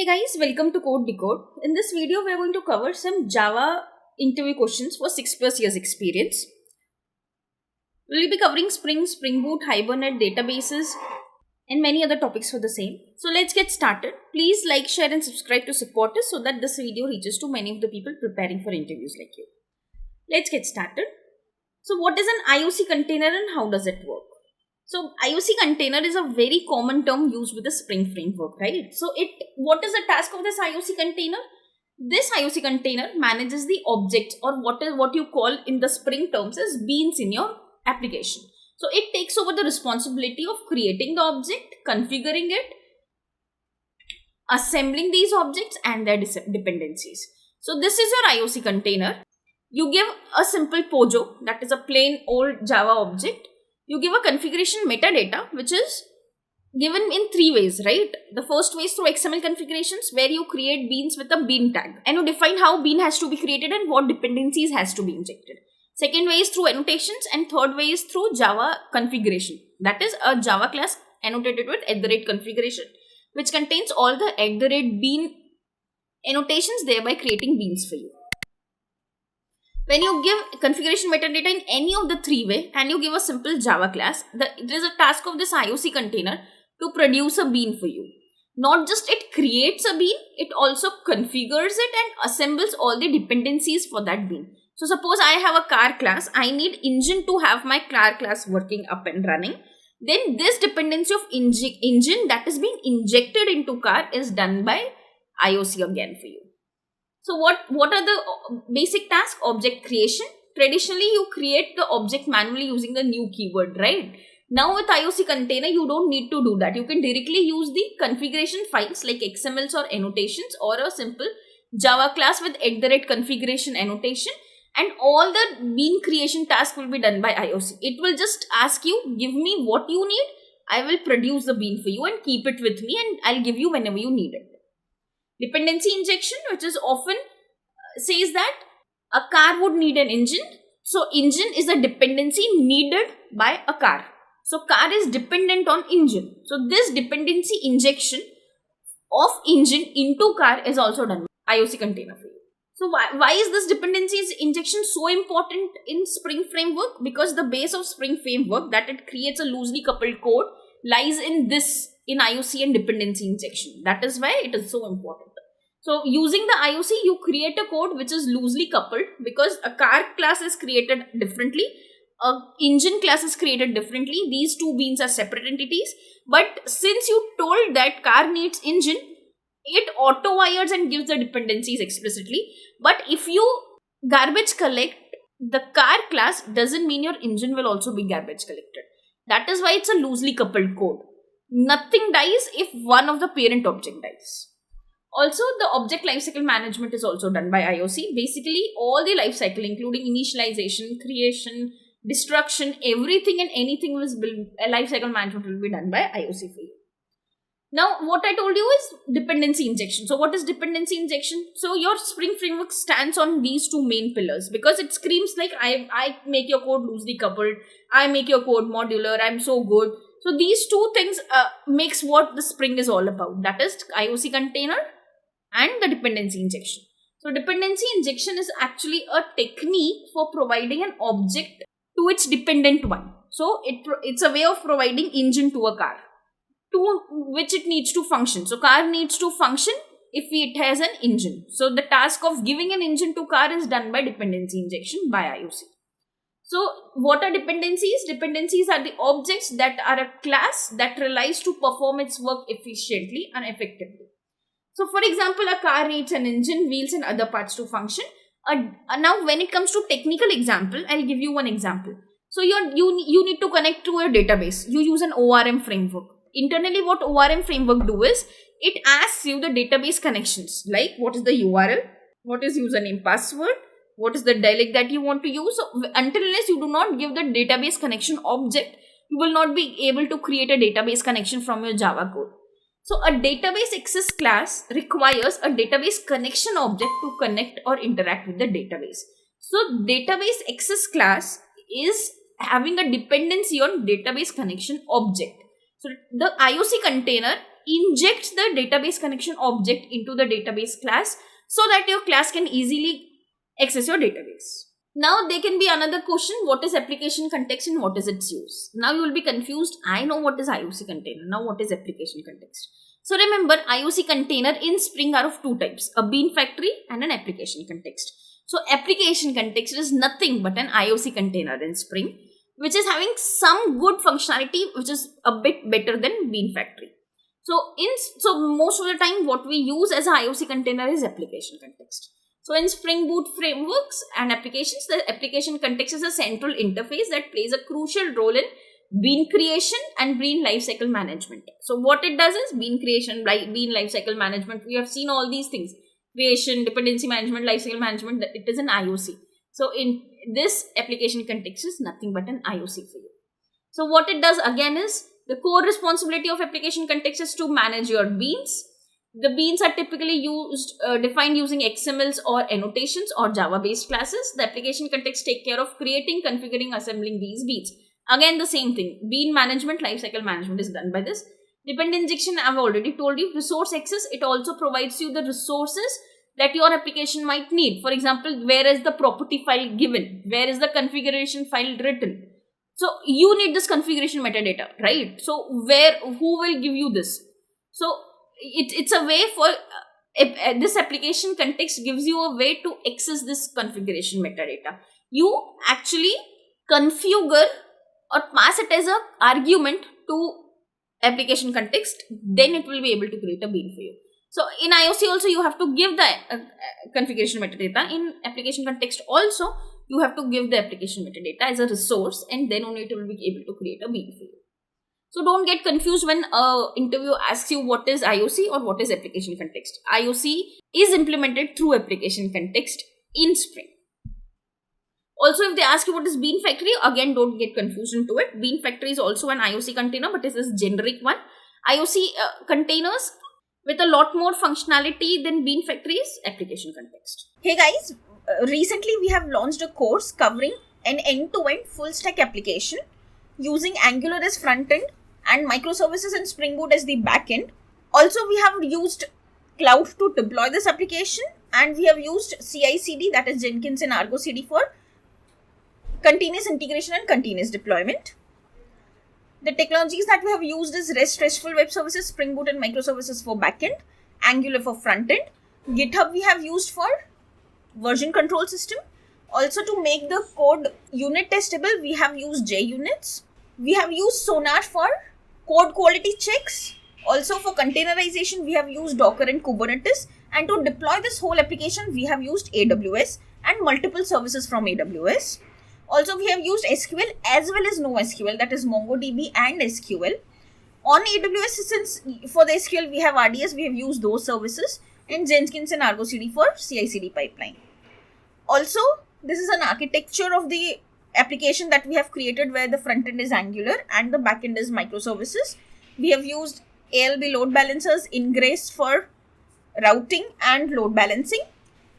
Hey guys, welcome to Code Decode. In this video, we are going to cover some Java interview questions for 6+ years experience. We'll be covering Spring, Spring Boot, Hibernate, databases, and many other topics for the same. So let's get started. Please like, share, and subscribe to support us so that this video reaches to many of the people preparing for interviews like you. Let's get started. So what is an IOC container and how does it work? So IOC container is a very common term used with the Spring framework, right? So what is the task of this IOC container? This IOC container manages the objects or what you call in the Spring terms as beans in your application. So it takes over the responsibility of creating the object, configuring it, assembling these objects and their dependencies. So this is your IOC container. You give a simple POJO, that is a plain old Java object. You give a configuration metadata, which is given in three ways, right? The first way is through XML configurations, where you create beans with a bean tag and you define how bean has to be created and what dependencies has to be injected. Second way is through annotations, and third way is through Java configuration. That is a Java class annotated with @configuration, which contains all the @bean annotations, thereby creating beans for you. When you give configuration metadata in any of the three way and you give a simple Java class, it is a task of this IOC container to produce a bean for you. Not just it creates a bean, it also configures it and assembles all the dependencies for that bean. So suppose I have a car class, I need engine to have my car class working up and running. Then this dependency of engine that is being injected into car is done by IOC again for you. So what are the basic tasks? Object creation. Traditionally, you create the object manually using the new keyword, right? Now with IOC container, you don't need to do that. You can directly use the configuration files like XMLs or annotations or a simple Java class with @configuration annotation, and all the bean creation task will be done by IOC. It will just ask you, give me what you need. I will produce the bean for you and keep it with me and I'll give you whenever you need it. Dependency injection, which is often says that a car would need an engine. So engine is a dependency needed by a car. So car is dependent on engine. So this dependency injection of engine into car is also done by IOC container for you. So why is this dependency injection so important in Spring framework? Because the base of Spring framework, that it creates a loosely coupled code, lies in IOC and dependency injection. That is why it is so important. So using the IOC, you create a code which is loosely coupled, because a car class is created differently, a engine class is created differently. These two beans are separate entities. But since you told that car needs engine, it auto wires and gives the dependencies explicitly. But if you garbage collect the car class, doesn't mean your engine will also be garbage collected. That is why it's a loosely coupled code. Nothing dies if one of the parent object dies. Also, the object lifecycle management is also done by IOC. Basically, all the lifecycle, including initialization, creation, destruction, everything and anything with lifecycle management will be done by IOC for you. Now, what I told you is dependency injection. So, what is dependency injection? So, your Spring framework stands on these two main pillars, because it screams like, I make your code loosely coupled, I make your code modular, I'm so good. So, these two things makes what the Spring is all about. That is IOC container and the dependency injection. So dependency injection is actually a technique for providing an object to its dependent one. So it's a way of providing engine to a car, to which it needs to function. So car needs to function if it has an engine. So the task of giving an engine to car is done by dependency injection by IOC. So what are dependencies? Dependencies are the objects that are a class that relies to perform its work efficiently and effectively. So, for example, a car needs an engine, wheels and other parts to function. Now, when it comes to technical example, I'll give you one example. So, you need to connect to a database. You use an ORM framework. Internally, what ORM framework do is, it asks you the database connections, like what is the URL, what is username, password, what is the dialect that you want to use. So, until unless you do not give the database connection object, you will not be able to create a database connection from your Java code. So a database access class requires a database connection object to connect or interact with the database. So database access class is having a dependency on database connection object. So the IOC container injects the database connection object into the database class so that your class can easily access your database. Now there can be another question, what is application context and what is its use? Now you will be confused. I know what is IOC container. Now what is application context? So remember, IOC container in Spring are of two types, a bean factory and an application context. So application context is nothing but an IOC container in Spring, which is having some good functionality, which is a bit better than bean factory. So most of the time what we use as an IOC container is application context. So in Spring Boot frameworks and applications, the application context is a central interface that plays a crucial role in bean creation and bean lifecycle management. So what it does is bean creation, bean lifecycle management. We have seen all these things: creation, dependency management, lifecycle management. It is an IOC. So in this application context is nothing but an IOC for you. So what it does again is, the core responsibility of application context is to manage your beans. The beans are typically defined using XMLs or annotations or Java-based classes. The application context take care of creating, configuring, assembling these beans. Again, the same thing. Bean management, lifecycle management is done by this. Dependency injection, I've already told you. Resource access, it also provides you the resources that your application might need. For example, where is the property file given? Where is the configuration file written? So you need this configuration metadata, right? So who will give you this? So it's a way for this application context gives you a way to access this configuration metadata. You actually configure or pass it as an argument to application context, then it will be able to create a bean for you. So in IOC also you have to give the configuration metadata. In application context also you have to give the application metadata as a resource, and then only it will be able to create a bean for you. So don't get confused when an interview asks you what is IOC or what is application context. IOC is implemented through application context in Spring. Also, if they ask you what is bean factory, again don't get confused into it. Bean factory is also an IOC container, but it is generic one. IOC containers with a lot more functionality than bean factory is application context. Hey guys, recently we have launched a course covering an end-to-end full stack application using Angular as front end and microservices and Spring Boot as the back end. Also, we have used Cloud to deploy this application, and we have used CI/CD, that is Jenkins and Argo CD, for continuous integration and continuous deployment. The technologies that we have used is REST, RESTful web services, Spring Boot and microservices for backend, Angular for front end. GitHub we have used for version control system. Also, to make the code unit testable, we have used JUnits. We have used Sonar for code quality checks. Also, for containerization, we have used Docker and Kubernetes. And to deploy this whole application, we have used AWS and multiple services from AWS. Also, we have used SQL as well as NoSQL, that is MongoDB and SQL. On AWS, since for the SQL we have RDS, we have used those services, and Jenkins and Argo CD for CI/CD pipeline. Also, this is an architecture of the application that we have created where the front end is Angular and the back end is microservices. We have used ALB load balancers, Ingress for routing and load balancing.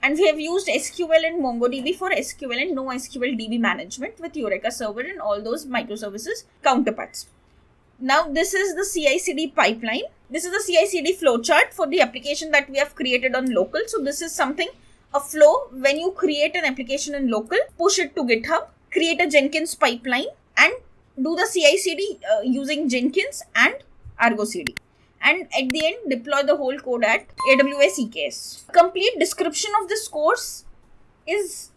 And we have used SQL and MongoDB for SQL and NoSQL DB management with Eureka Server and all those microservices counterparts. Now, this is the CI/CD pipeline. This is the CI/CD flowchart for the application that we have created on local. So this is something, a flow when you create an application in local, push it to GitHub, create a Jenkins pipeline, and do the CI/CD using Jenkins and Argo CD. And at the end, deploy the whole code at AWS EKS. Complete description of this course is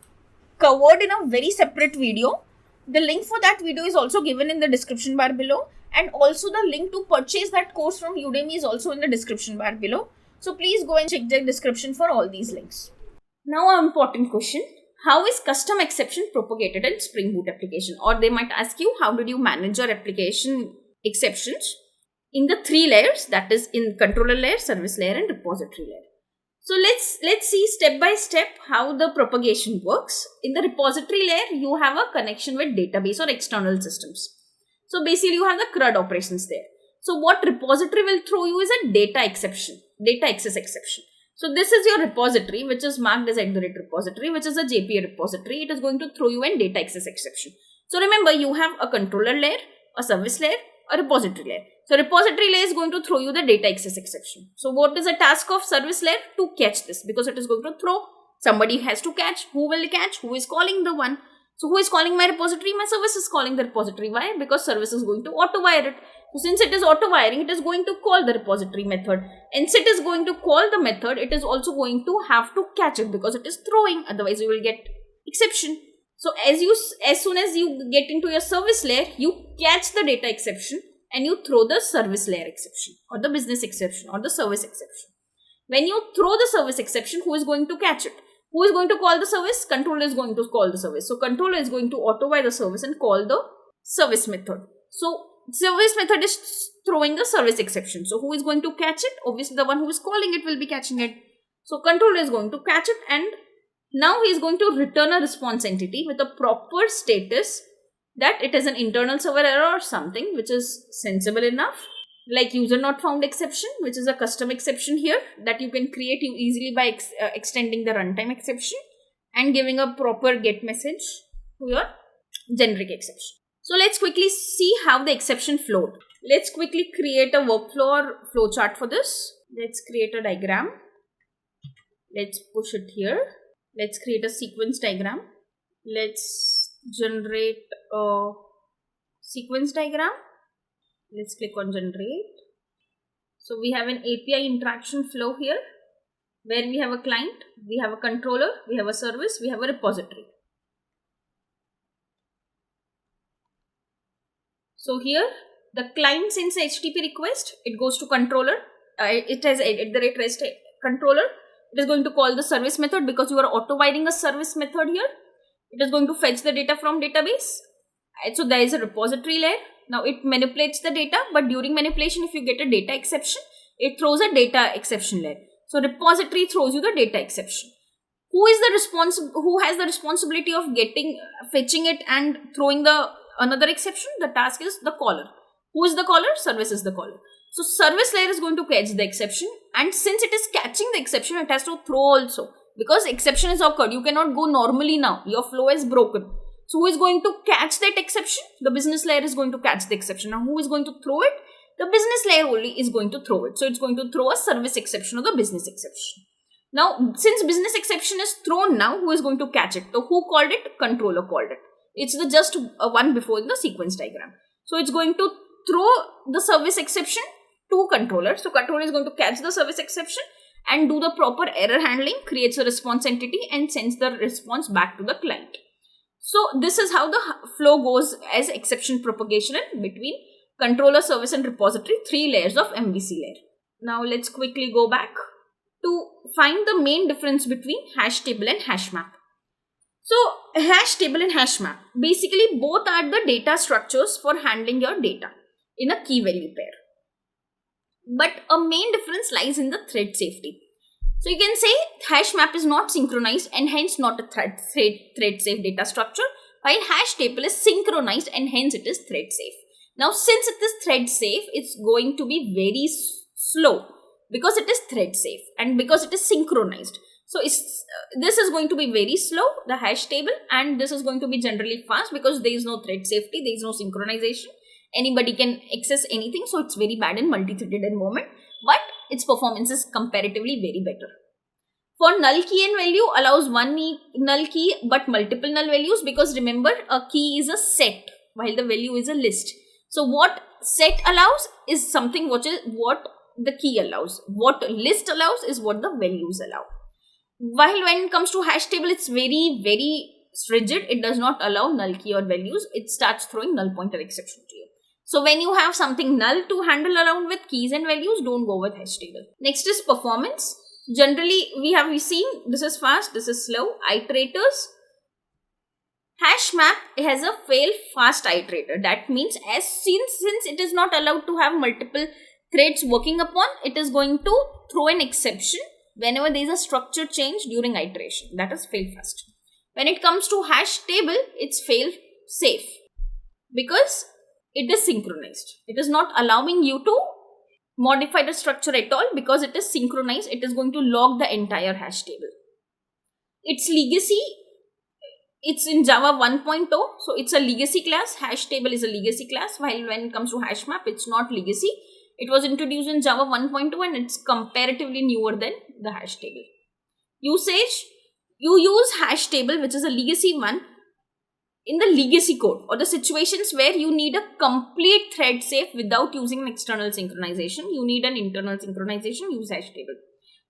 covered in a very separate video. The link for that video is also given in the description bar below. And also the link to purchase that course from Udemy is also in the description bar below. So please go and check the description for all these links. Now, an important question. How is custom exception propagated in Spring Boot application? Or they might ask you, how did you manage your application exceptions in the three layers, that is in controller layer, service layer and repository layer. So let's see step by step how the propagation works. In the repository layer, you have a connection with database or external systems. So basically you have the CRUD operations there. So what repository will throw you is a data exception, data access exception. So this is your repository, which is marked as @repository, which is a JPA repository. It is going to throw you a data access exception. So remember, you have a controller layer, a service layer, A repository layer. So repository layer is going to throw you the data access exception. So what is the task of service layer? To catch this, because it is going to throw. Somebody has to catch. Who will catch? Who is calling the one? So who is calling my repository? My service is calling the repository. Why? Because service is going to auto wire it. So since it is auto wiring, it is going to call the repository method. And since it is going to call the method, it is also going to have to catch it because it is throwing. Otherwise, you will get exception. So as soon as you get into your service layer, you catch the data exception and you throw the service layer exception or the business exception or the service exception. When you throw the service exception, who is going to catch it? Who is going to call the service? Controller is going to call the service. So controller is going to auto wire the service and call the service method. So service method is throwing the service exception. So who is going to catch it? Obviously the one who is calling it will be catching it. So controller is going to catch it, and now he is going to return a response entity with a proper status that it is an internal server error or something which is sensible enough, like user not found exception, which is a custom exception here that you can create easily by extending the runtime exception and giving a proper get message to your generic exception. So let's quickly see how the exception flowed. Let's quickly create a workflow or flowchart for this. Let's create a diagram. Let's push it here. Let's create a sequence diagram. Let's generate a sequence diagram. Let's click on generate. So we have an API interaction flow here where we have a client, we have a controller, we have a service, we have a repository. So here the client sends a HTTP request, it goes to controller, it has @ REST controller. It is going to call the service method because you are auto wiring a service method here. It is going to fetch the data from database. So there is a repository layer. Now it manipulates the data, but during manipulation, if you get a data exception, it throws a data exception layer. So repository throws you the data exception. Who has the responsibility of fetching it and throwing the another exception? The task is the caller. Who is the caller? Service is the caller. So service layer is going to catch the exception, and since it is catching the exception, it has to throw also, because exception is occurred. You cannot go normally now. Your flow is broken. So who is going to catch that exception? The business layer is going to catch the exception. Now who is going to throw it? The business layer only is going to throw it. So it's going to throw a service exception or the business exception. Now since business exception is thrown now, who is going to catch it? So who called it? Controller called it. It's the just one before in the sequence diagram. So it's going to throw the service exception to controller. So controller is going to catch the service exception and do the proper error handling, creates a response entity and sends the response back to the client. So this is how the flow goes as exception propagation between controller, service and repository, 3 layers of MVC layer. Now let's quickly go back to find the main difference between hash table and hash map. So hash table and hash map, basically both are the data structures for handling your data in a key value pair. But a main difference lies in the thread safety. So you can say hash map is not synchronized and hence not a thread safe data structure, while hash table is synchronized and hence it is thread safe. Now since it is thread safe, it's going to be very slow because it is thread safe and because it is synchronized. So this is going to be very slow, the hash table, and this is going to be generally fast because there is no thread safety, there is no synchronization. Anybody can access anything, so it's very bad in multi-threaded environment, but its performance is comparatively very better. For null key and value allows one null key but multiple null values, because remember a key is a set while the value is a list. So what set allows is something what the key allows. What list allows is what the values allow. While when it comes to hash table, it's very, very rigid. It does not allow null key or values. It starts throwing null pointer exception to you. So when you have something null to handle around with keys and values, don't go with hash table. Next is performance. Generally, we have seen this is fast, this is slow. Iterators. Hash map has a fail fast iterator. That means since it is not allowed to have multiple threads working upon, it is going to throw an exception whenever there is a structure change during iteration. That is fail fast. When it comes to hash table, it's fail safe because it is synchronized. It is not allowing you to modify the structure at all because it is synchronized. It is going to log the entire hash table. Its legacy it's in Java 1.0, so it's a legacy class. Hash table is a legacy class, while when it comes to hash map, it's not legacy. It was introduced in Java 1.2 and it's comparatively newer than the hash table. Usage, you use hash table, which is a legacy one, in the legacy code or the situations where you need a complete thread safe without using an external synchronization. You need an internal synchronization, use hash table.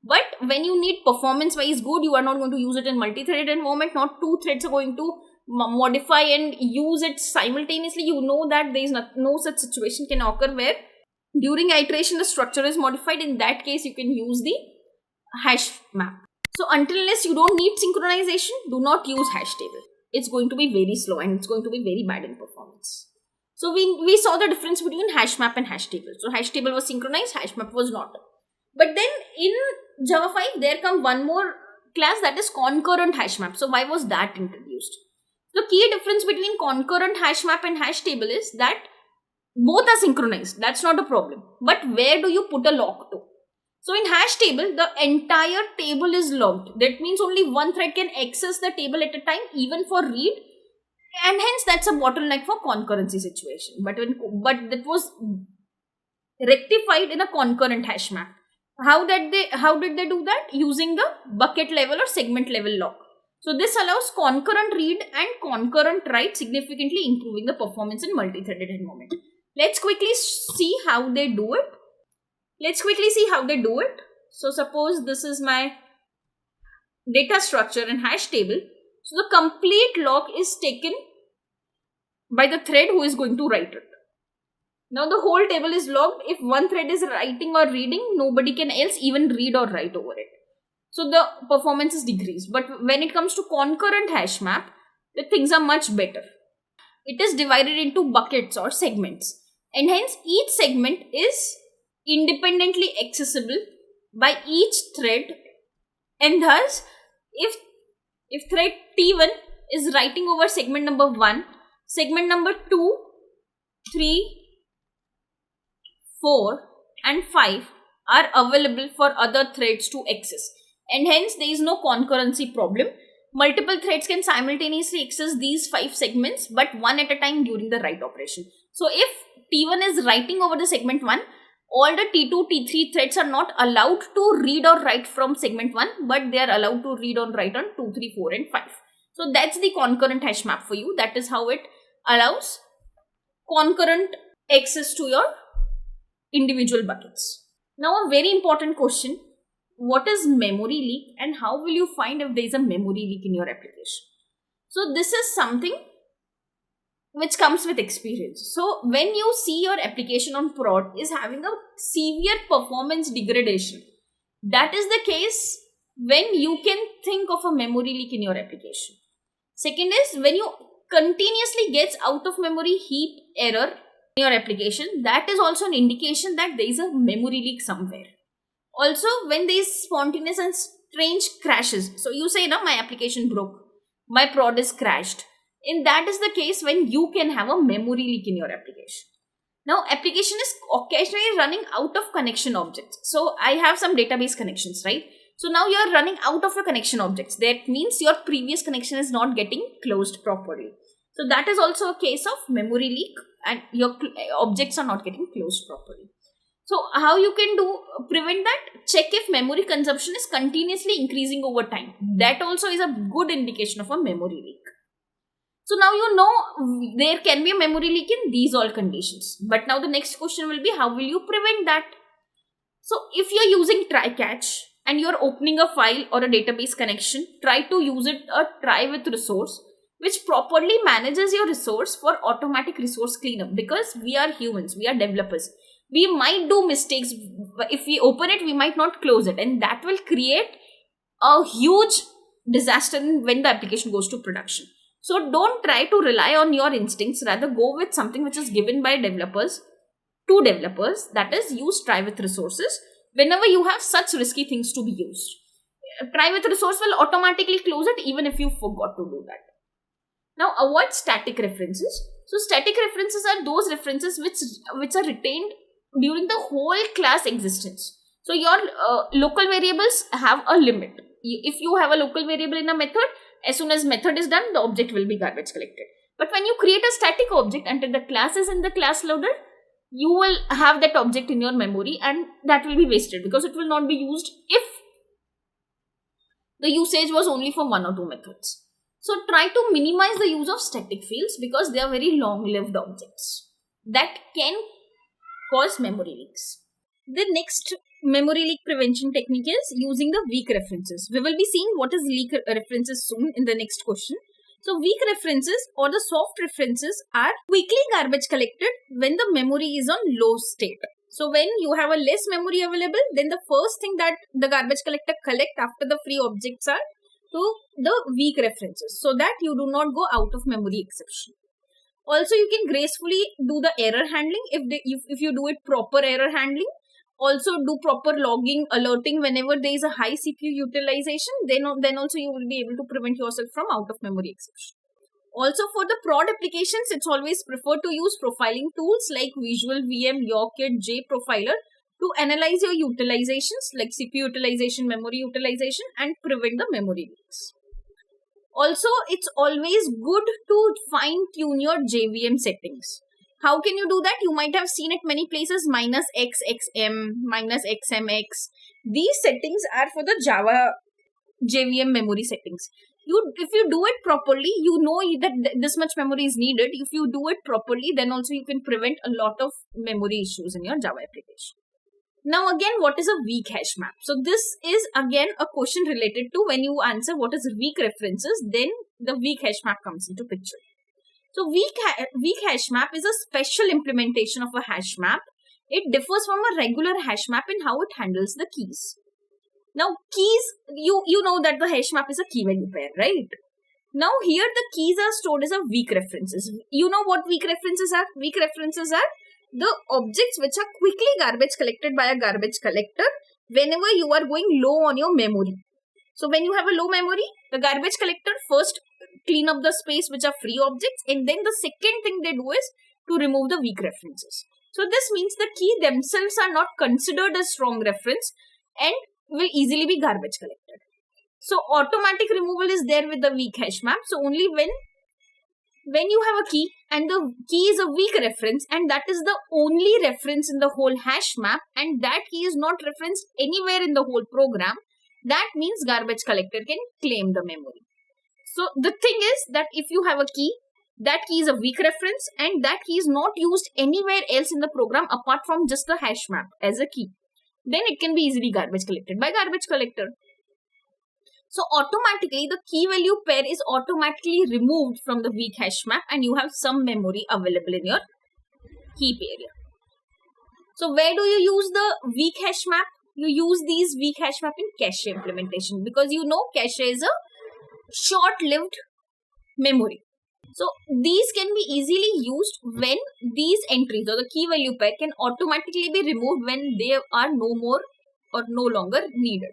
But when you need performance wise good, you are not going to use it in multi-threaded environment. Not two threads are going to modify and use it simultaneously. You know that there is no such situation can occur where during iteration the structure is modified. In that case, you can use the hash map. So until unless you don't need synchronization, do not use hash table. It's going to be very slow and it's going to be very bad in performance. So we saw the difference between hash map and hash table. So hash table was synchronized, hash map was not. But then in Java 5, there come one more class, that is concurrent hash map. So why was that introduced? The key difference between concurrent hash map and hash table is that both are synchronized. That's not a problem. But where do you put a lock to? So in hash table, the entire table is locked. That means only one thread can access the table at a time, even for read. And hence that's a bottleneck for concurrency situation. But that was rectified in a concurrent hash map. How did they do that? Using the bucket level or segment level lock. So this allows concurrent read and concurrent write, significantly improving the performance in multi-threaded environment. Let's quickly see how they do it. So suppose this is my data structure and hash table. So the complete lock is taken by the thread who is going to write it. Now the whole table is locked. If one thread is writing or reading, nobody can else even read or write over it. So the performance is decreased. But when it comes to concurrent hash map, the things are much better. It is divided into buckets or segments. And hence each segment is independently accessible by each thread. And thus, if thread T1 is writing over segment number 1, segment number 2, 3, 4 and 5 are available for other threads to access, and hence there is no concurrency problem. Multiple threads can simultaneously access these 5 segments, but one at a time during the write operation. So if T1 is writing over the segment 1, all the T2, T3 threads are not allowed to read or write from segment 1, but they are allowed to read or write on 2, 3, 4 and 5. So that's the concurrent hash map for you. That is how it allows concurrent access to your individual buckets. Now a very important question, what is memory leak and how will you find if there is a memory leak in your application? So this is something which comes with experience. So when you see your application on prod is having a severe performance degradation, that is the case when you can think of a memory leak in your application. Second is when you continuously gets out of memory heap error in your application, that is also an indication that there is a memory leak somewhere. Also, when there is spontaneous and strange crashes, so you say, no, my application broke, my prod is crashed. And that is the case when you can have a memory leak in your application. Now, application is occasionally running out of connection objects. So, I have some database connections, right? So, now you are running out of your connection objects. That means your previous connection is not getting closed properly. So, that is also a case of memory leak and your objects are not getting closed properly. So, how you can prevent that? Check if memory consumption is continuously increasing over time. That also is a good indication of a memory leak. So now you know there can be a memory leak in these all conditions. But now the next question will be, how will you prevent that? So if you are using try catch and you are opening a file or a database connection, try to use it a try with resource which properly manages your resource for automatic resource cleanup, because we are humans, we are developers. We might do mistakes. If we open it, we might not close it, and that will create a huge disaster when the application goes to production. So don't try to rely on your instincts, rather go with something which is given by developers to developers, that is use try with resources whenever you have such risky things to be used. Try with resource will automatically close it even if you forgot to do that. Now avoid static references. So static references are those references which are retained during the whole class existence. So your local variables have a limit. If you have a local variable in a method As soon as method is done, the object will be garbage collected. But when you create a static object and the class is in the class loader, you will have that object in your memory and that will be wasted because it will not be used if the usage was only for one or two methods. So try to minimize the use of static fields because they are very long-lived objects that can cause memory leaks. The next memory leak prevention technique is using the weak references. We will be seeing what is weak references soon in the next question. So weak references or the soft references are quickly garbage collected when the memory is on low state. So when you have a less memory available, then the first thing that the garbage collector collect after the free objects are to the weak references so that you do not go out of memory exception. Also, you can gracefully do the error handling if you do it proper error handling. Also do proper logging, alerting whenever there is a high CPU utilization, then also you will be able to prevent yourself from out of memory exception. Also for the prod applications, it's always preferred to use profiling tools like Visual VM, YourKit, JProfiler to analyze your utilizations like CPU utilization, memory utilization and prevent the memory leaks. Also, it's always good to fine tune your JVM settings. How can you do that? You might have seen it many places, -XXM, -XMX. These settings are for the Java JVM memory settings. If you do it properly, you know that this much memory is needed. If you do it properly, then also you can prevent a lot of memory issues in your Java application. Now again, what is a weak hash map? So this is again a question related to when you answer what is weak references, then the weak hash map comes into picture. So weak hash map is a special implementation of a hash map. It differs from a regular hash map in how it handles the keys. Now keys, you know that the hash map is a key value pair, right? Now here the keys are stored as a weak references. You know what weak references are? Weak references are the objects which are quickly garbage collected by a garbage collector whenever you are going low on your memory. So when you have a low memory, the garbage collector first clean up the space which are free objects, and then the second thing they do is to remove the weak references. So this means the key themselves are not considered a strong reference and will easily be garbage collected. So automatic removal is there with the weak hash map. So only when you have a key and the key is a weak reference and that is the only reference in the whole hash map and that key is not referenced anywhere in the whole program, that means garbage collector can claim the memory. So the thing is that if you have a key, that key is a weak reference and that key is not used anywhere else in the program apart from just the hash map as a key, then it can be easily garbage collected by garbage collector. So automatically the key value pair is automatically removed from the weak hash map and you have some memory available in your heap area. So where do you use the weak hash map? You use these weak hash map in cache implementation because you know cache is a short-lived memory. So these can be easily used when these entries or the key value pair can automatically be removed when they are no more or no longer needed.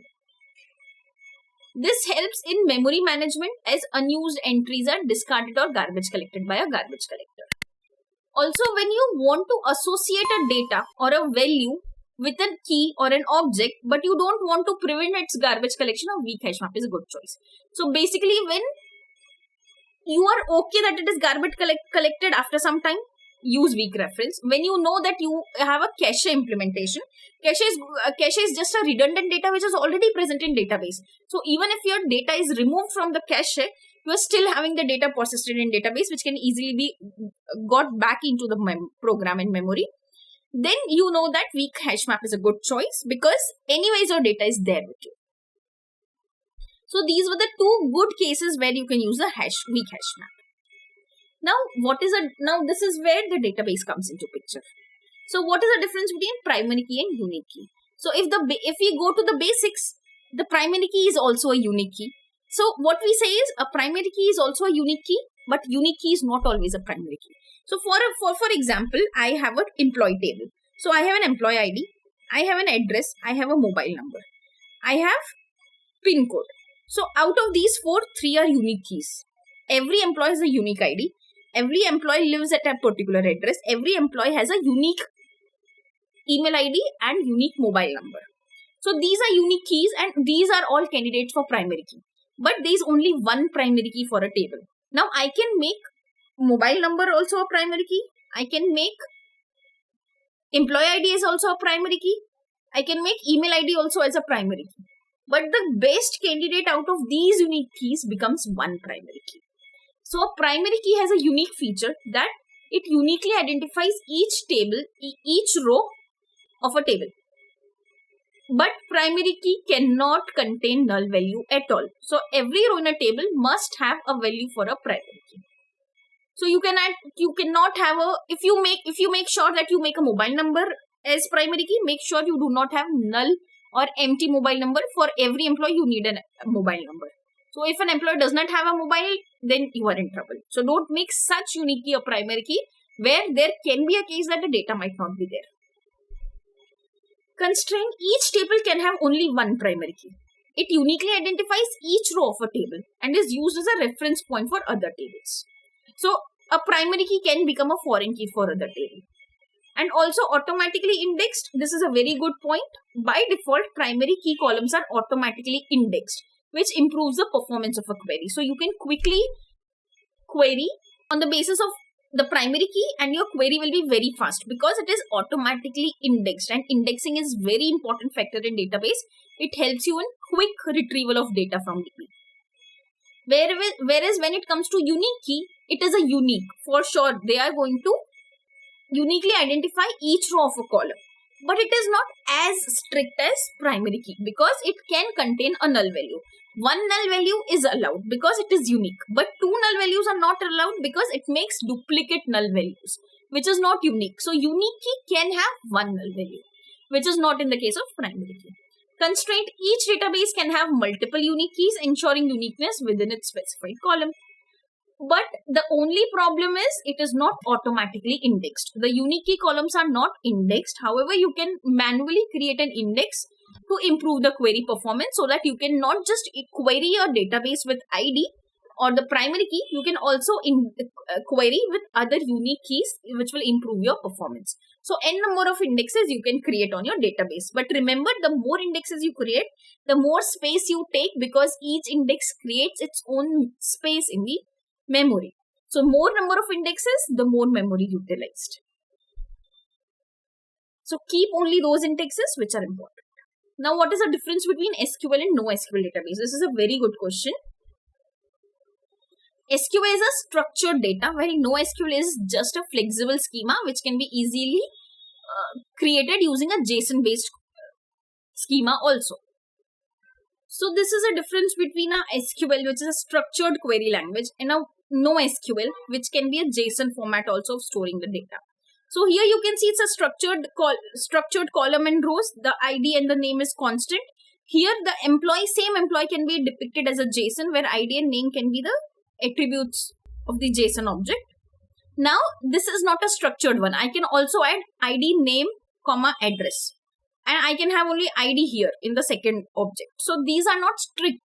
This helps in memory management as unused entries are discarded or garbage collected by a garbage collector. Also, when you want to associate a data or a value with a key or an object, but you don't want to prevent its garbage collection, a weak hash map is a good choice. So basically, when you are okay that it is garbage collected after some time, use weak reference. When you know that you have a cache implementation, cache is just a redundant data which is already present in database. So even if your data is removed from the cache, you are still having the data persisted in database which can easily be got back into the program in memory. Then you know that weak hash map is a good choice because anyways your data is there with you. So these were the two good cases where you can use a weak hash map. Now this is where the database comes into picture. So what is the difference between primary key and unique key? So if we go to the basics, the primary key is also a unique key. So what we say is a primary key is also a unique key, but unique key is not always a primary key. So for example, I have an employee table. So I have an employee ID, I have an address, I have a mobile number, I have PIN code. So out of these four, 3 are unique keys. Every employee has a unique ID. Every employee lives at a particular address. Every employee has a unique email ID and unique mobile number. So these are unique keys and these are all candidates for primary key. but there is only one primary key for a table. Now I can make mobile number also a primary key. I can make employee ID is also a primary key. I can make email ID also as a primary key. But the best candidate out of these unique keys becomes one primary key. So a primary key has a unique feature that it uniquely identifies each table, each row of a table. But primary key cannot contain null value at all. So every row in a table must have a value for a primary key. So you cannot have if you make sure that you make a mobile number as primary key, make sure you do not have null or empty mobile number. For every employee you need a mobile number. So if an employee does not have a mobile, then you are in trouble. So don't make such unique key a primary key where there can be a case that the data might not be there. Constraint: each table can have only one primary key. It uniquely identifies each row of a table and is used as a reference point for other tables. So a primary key can become a foreign key for other table. And also automatically indexed. This is a very good point. By default, primary key columns are automatically indexed, which improves the performance of a query. So you can quickly query on the basis of the primary key and your query will be very fast because it is automatically indexed, and indexing is very important factor in database. It helps you in quick retrieval of data from DB. Whereas when it comes to unique key, it is a unique. For sure, they are going to uniquely identify each row of a column. But it is not as strict as primary key because it can contain a null value. One null value is allowed because it is unique, but two null values are not allowed because it makes duplicate null values, which is not unique. So unique key can have one null value, which is not in the case of primary key. Constraint: each database can have multiple unique keys, ensuring uniqueness within its specified column. But the only problem is it is not automatically indexed. The unique key columns are not indexed. However, you can manually create an index to improve the query performance so that you can not just query your database with ID or the primary key, you can also query with other unique keys which will improve your performance. So n number of indexes you can create on your database. But remember, the more indexes you create, the more space you take because each index creates its own space in the memory. So more number of indexes, the more memory utilized. So keep only those indexes which are important. Now, what is the difference between SQL and NoSQL database? This is a very good question. SQL is a structured data, while NoSQL is just a flexible schema which can be easily created using a JSON-based schema also. So this is a difference between a SQL, which is a structured query language, and a NoSQL, which can be a JSON format also of storing the data. So here you can see it's a structured column and rows. The ID and the name is constant. Here the same employee can be depicted as a JSON where ID and name can be the attributes of the JSON object. Now this is not a structured one. I can also add ID, name, comma, address. And I can have only ID here in the second object. So these are not strict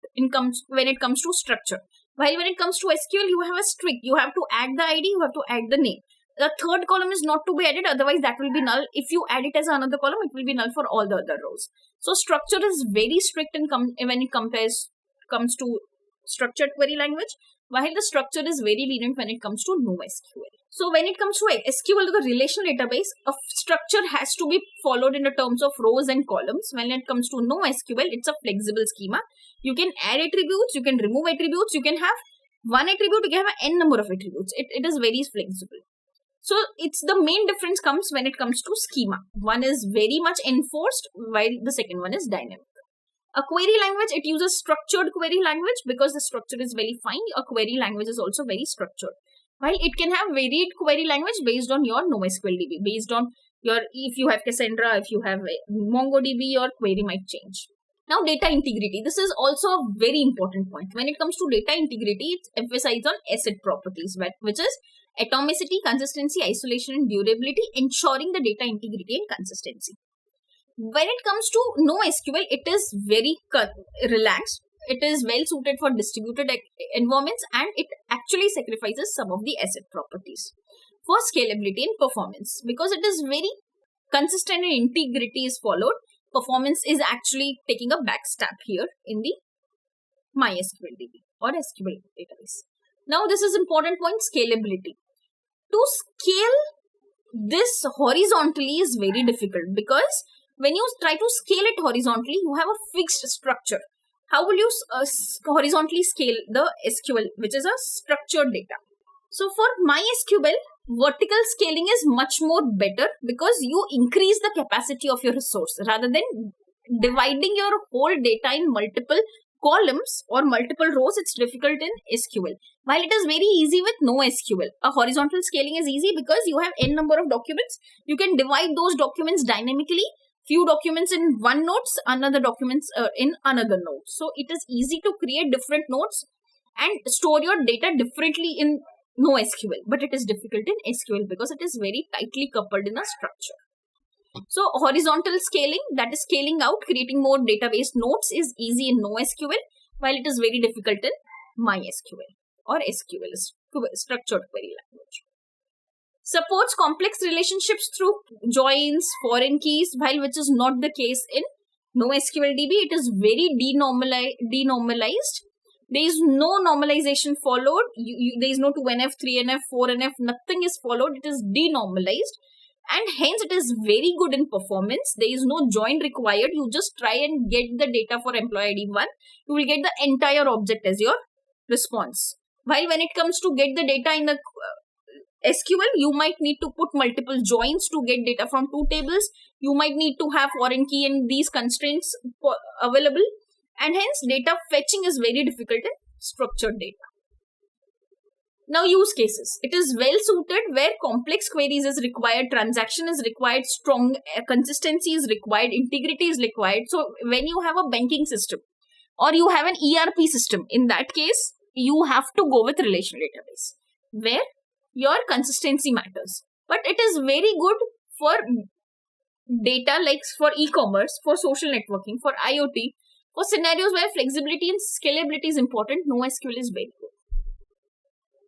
when it comes to structure. While when it comes to SQL, you have a strict. You have to add the ID, you have to add the name. The third column is not to be added, otherwise that will be null. If you add it as another column, it will be null for all the other rows. So structure is very strict when it comes to structured query language, while the structure is very lenient when it comes to NoSQL. So when it comes to SQL, the relational database, a structure has to be followed in the terms of rows and columns. When it comes to NoSQL, it's a flexible schema. You can add attributes, you can remove attributes, you can have one attribute, you can have n number of attributes. It is very flexible. So it's the main difference comes when it comes to schema. One is very much enforced while the second one is dynamic. A query language, it uses structured query language because the structure is very fine. A query language is also very structured. While it can have varied query language based on your NoSQL DB, based on if you have Cassandra, if you have MongoDB, your query might change. Now, data integrity. This is also a very important point. When it comes to data integrity, it's emphasized on ACID properties, which is atomicity, consistency, isolation, and durability, ensuring the data integrity and consistency. When it comes to NoSQL, it is very relaxed. It is well suited for distributed environments and it actually sacrifices some of the ACID properties for scalability and performance. Because it is very consistent and integrity is followed, performance is actually taking a back step here in the MySQL DB or SQL database. Now this is important point, scalability. To scale this horizontally is very difficult, because when you try to scale it horizontally, you have a fixed structure. How will you horizontally scale the SQL, which is a structured data? So for MySQL, vertical scaling is much more better, because you increase the capacity of your resource rather than dividing your whole data in multiple columns or multiple rows. It's difficult in SQL. While it is very easy with NoSQL, a horizontal scaling is easy because you have n number of documents. You can divide those documents dynamically. Few documents in one nodes, another documents in another node. So it is easy to create different nodes and store your data differently in NoSQL, but it is difficult in SQL because it is very tightly coupled in a structure. So horizontal scaling, that is scaling out, creating more database nodes, is easy in NoSQL, while it is very difficult in MySQL or SQL, structured query language. Supports complex relationships through joins, foreign keys, while which is not the case in NoSQL DB. It is very denormalized. There is no normalization followed. There is no 2NF, 3NF, 4NF, nothing is followed. It is denormalized, and hence it is very good in performance. There is no join required. You just try and get the data for employee ID 1. You will get the entire object as your response. While when it comes to get the data in the SQL, you might need to put multiple joins to get data from two tables. You might need to have foreign key and these constraints available. And hence data fetching is very difficult in structured data. Now use cases. It is well suited where complex queries is required, transaction is required, strong consistency is required, integrity is required. So when you have a banking system or you have an ERP system, in that case, you have to go with relational database where your consistency matters. But it is very good for data like for e-commerce, for social networking, for IoT, for scenarios where flexibility and scalability is important. NoSQL is very good.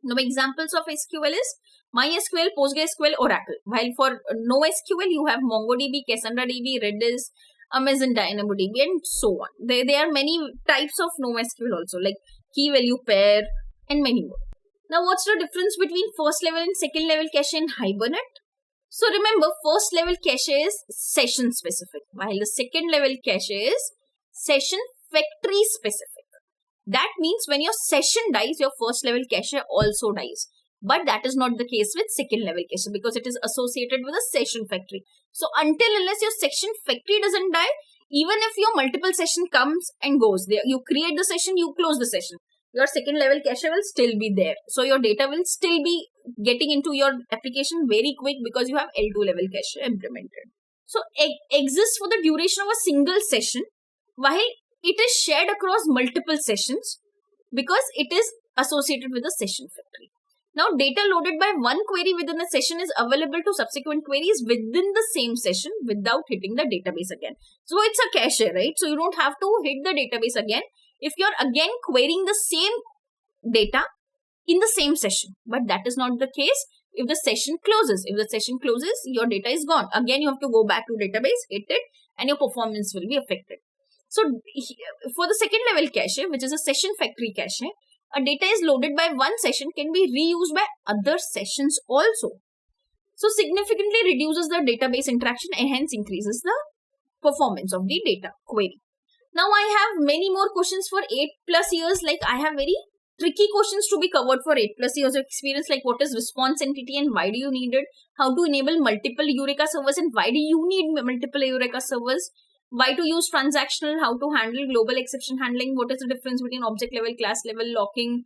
Now examples of SQL is MySQL, PostgreSQL, Oracle. While for NoSQL, you have MongoDB, CassandraDB, Redis, Amazon DynamoDB, and so on. There are many types of NoSQL also, like key value pair and many more. Now what's the difference between first level and second level cache in Hibernate? So remember, first level cache is session specific, while the second level cache is session factory specific. That means when your session dies, your first level cache also dies. But that is not the case with second level cache because it is associated with a session factory. So until unless your session factory doesn't die, even if your multiple session comes and goes, you create the session, you close the session, your second level cache will still be there. So your data will still be getting into your application very quick because you have L2 level cache implemented. So exists for the duration of a single session, while it is shared across multiple sessions because it is associated with a session factory. Now data loaded by one query within a session is available to subsequent queries within the same session without hitting the database again. So it's a cache, right? So you don't have to hit the database again if you're again querying the same data in the same session. But that is not the case if the session closes. If the session closes, your data is gone. Again, you have to go back to database, hit it, and your performance will be affected. So for the second level cache, which is a session factory cache, a data is loaded by one session can be reused by other sessions also. So significantly reduces the database interaction and hence increases the performance of the data query. Now I have many more questions for 8+ years. Like I have very tricky questions to be covered for 8+ years of experience, like what is response entity and why do you need it? How to enable multiple Eureka servers and why do you need multiple Eureka servers? Why to use transactional, how to handle global exception handling, what is the difference between object level, class level, locking,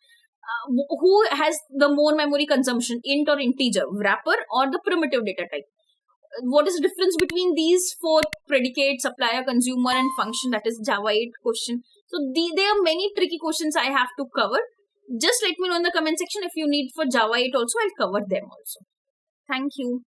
who has the more memory consumption, int or integer, wrapper or the primitive data type. What is the difference between these 4 predicates, supplier, consumer and function, that is Java 8 question. So there are many tricky questions I have to cover. Just let me know in the comment section if you need for Java 8 also, I'll cover them also. Thank you.